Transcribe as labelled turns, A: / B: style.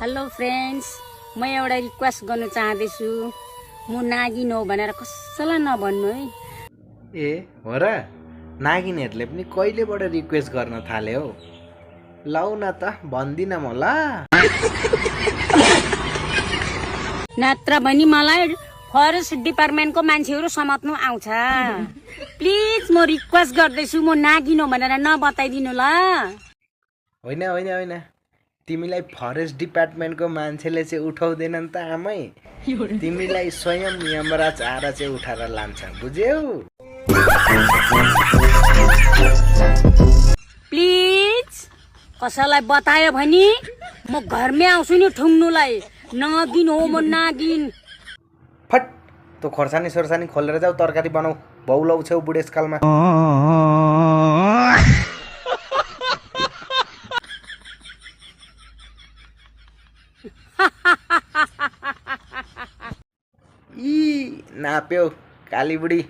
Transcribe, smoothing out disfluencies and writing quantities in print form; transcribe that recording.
A: Hello friends, म एउटा request गर्न चाहदैछु। म नागिन हो भनेर कसैलाई नभन्नु है।
B: ए हो र? नागिनहरूले पनि कहिलेबाट रिक्वेस्ट गर्न थाले हौ? लौ न त भन्दिन म ल।
A: नत्र भने मलाई फरेस्ट डिपार्टमेन्टको मान्छेहरू समात्नु आउँछ। प्लिज म रिक्वेस्ट गर्दैछु, म नागिन हो भनेर नबताइदिनु ल।
B: होइन होइन होइन, तिमीलाई फरेस्ट डिपार्टमेन्टको मान्छेले चाहिँ उठाउँदैनन् त आमै, तिमीलाई स्वयं यमराज आएर चाहिँ उठाएर लान्छ, बुझ्यौ?
A: प्लिज कसैलाई बतायो भने म घरमै आउँछु नि ठुङ्नुलाई। नागिन हो म, नागिन।
B: फट, तँ खोर्सानी सोर्सानी खोलेर जाऊ, तरकारी बनाऊ, बौलाउ छेउ बुढेसकालमा। ई नाप्यौ काली बुढी।